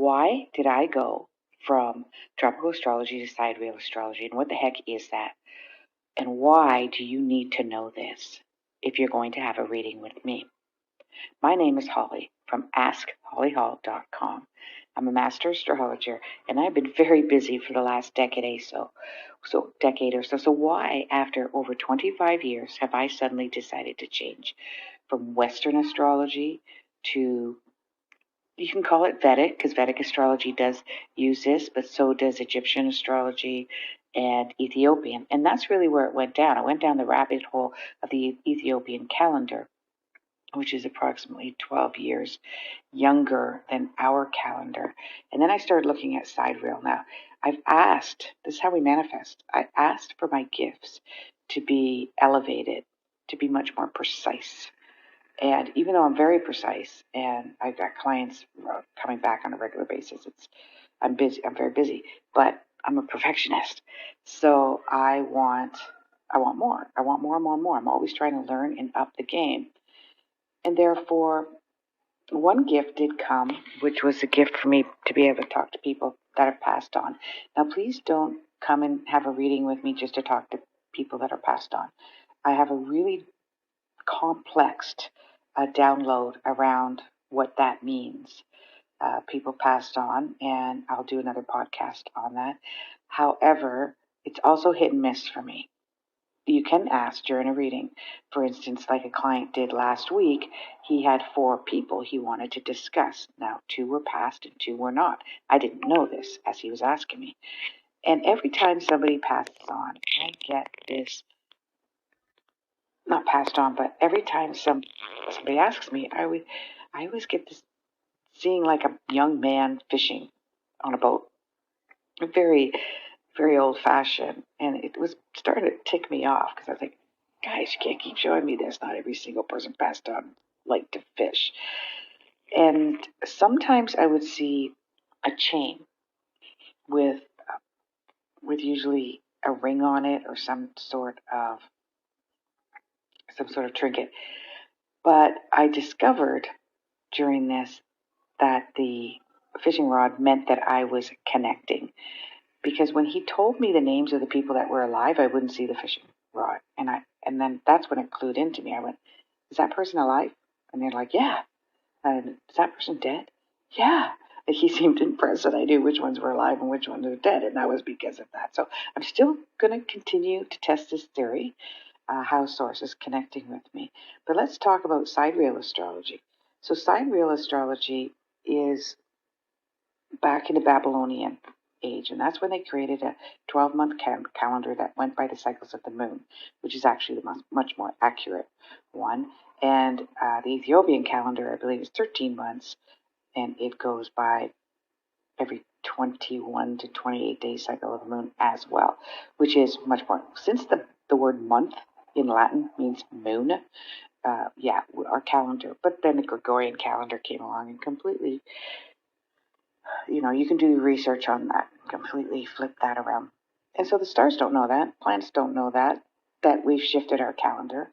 Why did I go from tropical astrology to sidereal astrology, and what the heck is that? And why do you need to know this if you're going to have a reading with me? My name is Holly from AskHollyHall.com. I'm a master astrologer, and I've been very busy for the last decade or so. So why, after over 25 years, have I suddenly decided to change from Western astrology to, you can call it Vedic, because Vedic astrology does use this, but so does Egyptian astrology and Ethiopian. And that's really where it went down. I went down the rabbit hole of the Ethiopian calendar, which is approximately 12 years younger than our calendar. And then I started looking at sidereal. Now, I've asked, this is how we manifest, I asked for my gifts to be elevated, to be much more precise. And even though I'm very precise and I've got clients coming back on a regular basis, I'm busy, I'm very busy, but I'm a perfectionist. So I want more. I want more and more and more. I'm always trying to learn and up the game. And therefore, one gift did come, which was a gift for me to be able to talk to people that have passed on. Now, please don't come and have a reading with me just to talk to people that are passed on. I have a really complex download around what that means. People passed on, and I'll do another podcast on that. However, it's also hit and miss for me. You can ask during a reading. For instance, like a client did last week, he had 4 people he wanted to discuss. Now, 2 were passed and 2 were not. I didn't know this as he was asking me. And every time somebody passes on, I get this, not passed on, but every time somebody asks me, I always get this seeing like a young man fishing on a boat. Very, very old fashioned. And it was starting to tick me off because I was like, guys, you can't keep showing me this. Not every single person passed on like to fish. And sometimes I would see a chain with usually a ring on it or some sort of trinket. But I discovered during this that the fishing rod meant that I was connecting. Because when he told me the names of the people that were alive, I wouldn't see the fishing rod. And then that's when it clued into me. I went, is that person alive? And they're like, yeah. And is that person dead? Yeah. And he seemed impressed that I knew which ones were alive and which ones were dead. And that was because of that. So I'm still going to continue to test this theory, how Source is connecting with me. But let's talk about sidereal astrology. So sidereal astrology is back in the Babylonian age, and that's when they created a 12-month calendar that went by the cycles of the moon, which is actually the much more accurate one. And the Ethiopian calendar, I believe, is 13 months, and it goes by every 21 to 28 day cycle of the moon as well, which is much more. Since the word month in Latin means moon, our calendar, but then the Gregorian calendar came along and completely, you can do research on that, completely flip that around. And so the stars don't know that, plants don't know that we've shifted our calendar.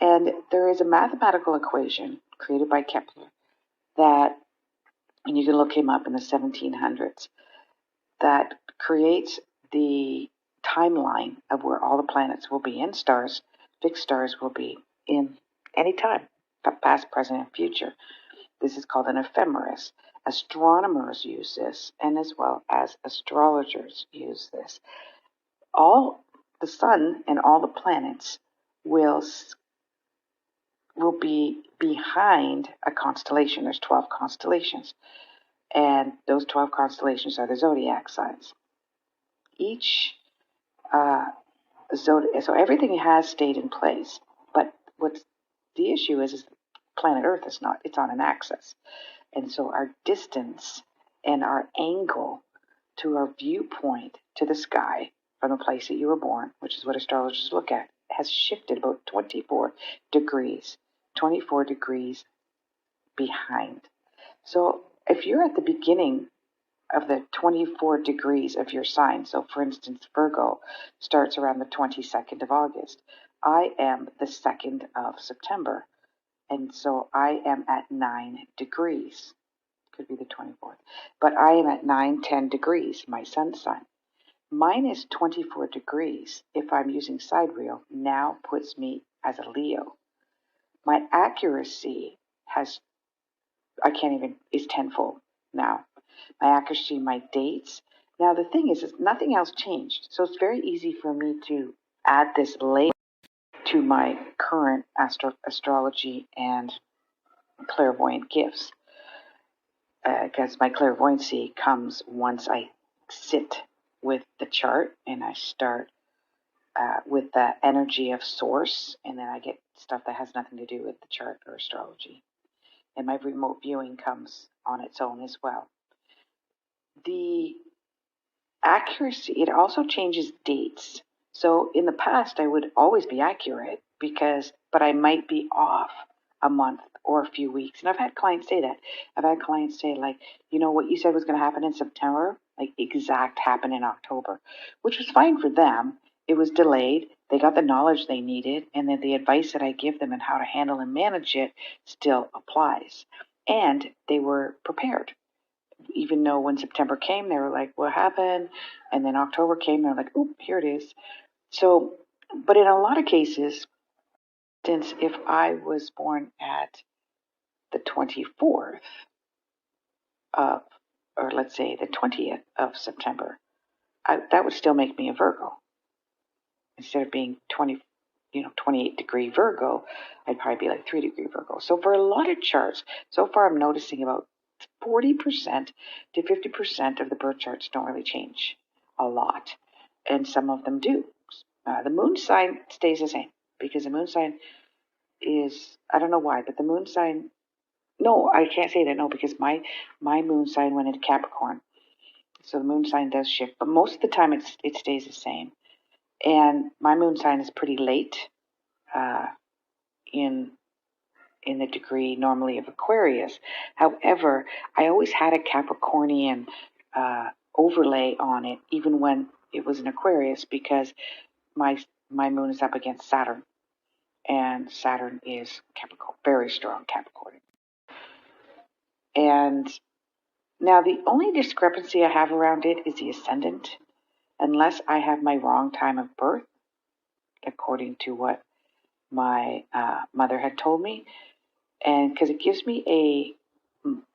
And there is a mathematical equation created by Kepler that, and you can look him up in the 1700s, that creates the timeline of where all the planets will be, and stars, fixed stars will be in any time, past, present, and future. This is called an ephemeris. Astronomers use this, and as well as astrologers use this. All the sun and all the planets will be behind a constellation. There's 12 constellations, and those 12 constellations are the zodiac signs. Each so everything has stayed in place, but what's the issue is planet Earth is not. It's on an axis. And so our distance and our angle to our viewpoint to the sky from the place that you were born, which is what astrologers look at, has shifted about 24 degrees behind. So if you're at the beginning of the 24 degrees of your sign, so for instance, Virgo starts around the 22nd of August. I am the 2nd of September. And so I am at 9 degrees. Could be the 24th. But I am at 9-10 degrees, my sun sign. Minus 24 degrees, if I'm using sidereal, now puts me as a Leo. My accuracy is tenfold now. My accuracy, my dates. Now, the thing is nothing else changed. So it's very easy for me to add this layer to my current astrology and clairvoyant gifts. Because my clairvoyancy comes once I sit with the chart and I start with the energy of source, and then I get stuff that has nothing to do with the chart or astrology. And my remote viewing comes on its own as well. The accuracy, it also changes dates. So in the past, I would always be accurate but I might be off a month or a few weeks. And I've had clients say that. I've had clients say, like, what you said was going to happen in September, like exact happened in October, which was fine for them. It was delayed. They got the knowledge they needed, and then the advice that I give them and how to handle and manage it still applies. And they were prepared. Even though when September came, they were like, what happened? And then October came, they're like, oh, here it is. So, but in a lot of cases, since if I was born at the 24th of, or let's say the 20th of September, that would still make me a Virgo. Instead of being 28 degree Virgo, I'd probably be like 3 degree Virgo. So for a lot of charts, so far I'm noticing about 40% to 50% of the birth charts don't really change a lot. And some of them do. The moon sign stays the same because the moon sign is, I don't know why, but the moon sign, no, I can't say that, no, because my moon sign went into Capricorn. So the moon sign does shift, but most of the time it stays the same. And my moon sign is pretty late in the degree normally of Aquarius. However, I always had a Capricornian overlay on it, even when it was an Aquarius, because my moon is up against Saturn, and Saturn is Capricorn, very strong Capricorn. And now the only discrepancy I have around it is the ascendant, unless I have my wrong time of birth, according to what my mother had told me, and because it gives me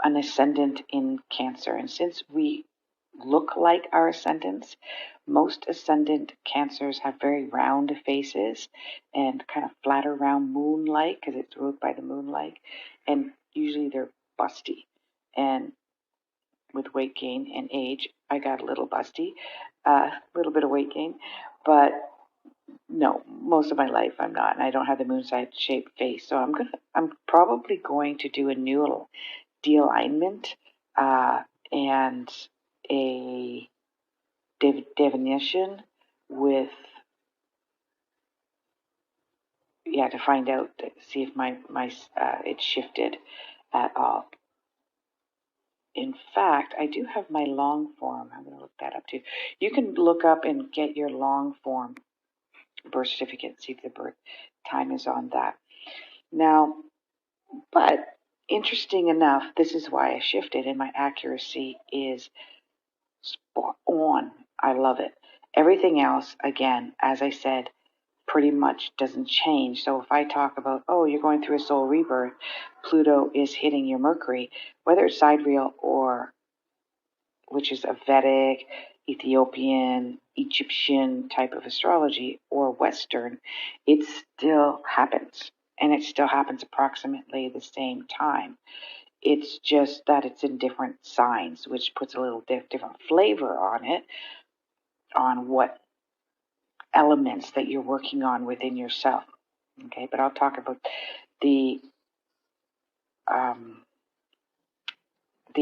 an ascendant in Cancer. And since we look like our ascendants, most ascendant Cancers have very round faces and kind of flatter, round moon-like, because it's ruled by the moon-like, and usually they're busty. And with weight gain and age, I got a little busty, a little bit of weight gain, but no, most of my life I'm not, and I don't have the moon sign shaped face. So I'm probably going to do a new de-alignment and a divination with, to find out, see if my it's shifted at all. In fact, I do have my long form. I'm going to look that up too. You can look up and get your long form birth certificate, see if the birth time is on that. Now, but interesting enough, this is why I shifted, and my accuracy is spot on. I love it. Everything else, again, as I said, pretty much doesn't change. So if I talk about, you're going through a soul rebirth, Pluto is hitting your Mercury, whether it's sidereal or, which is a Vedic, Ethiopian, Egyptian type of astrology, or Western, it still happens. And it still happens approximately the same time. It's just that it's in different signs, which puts a little different flavor on it, on what elements that you're working on within yourself. Okay, but I'll talk about the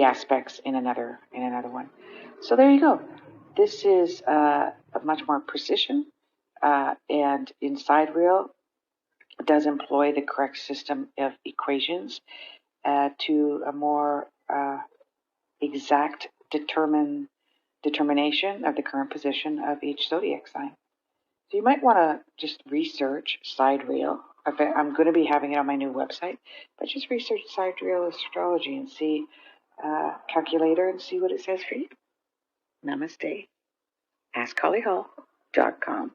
aspects in another one. So there you go. This is a much more precision, and in sidereal does employ the correct system of equations to a more exact determination of the current position of each zodiac sign. So you might want to just research sidereal. I'm going to be having it on my new website, but just research sidereal astrology and see calculator and see what it says for you. Namaste. AskHollyHall.com.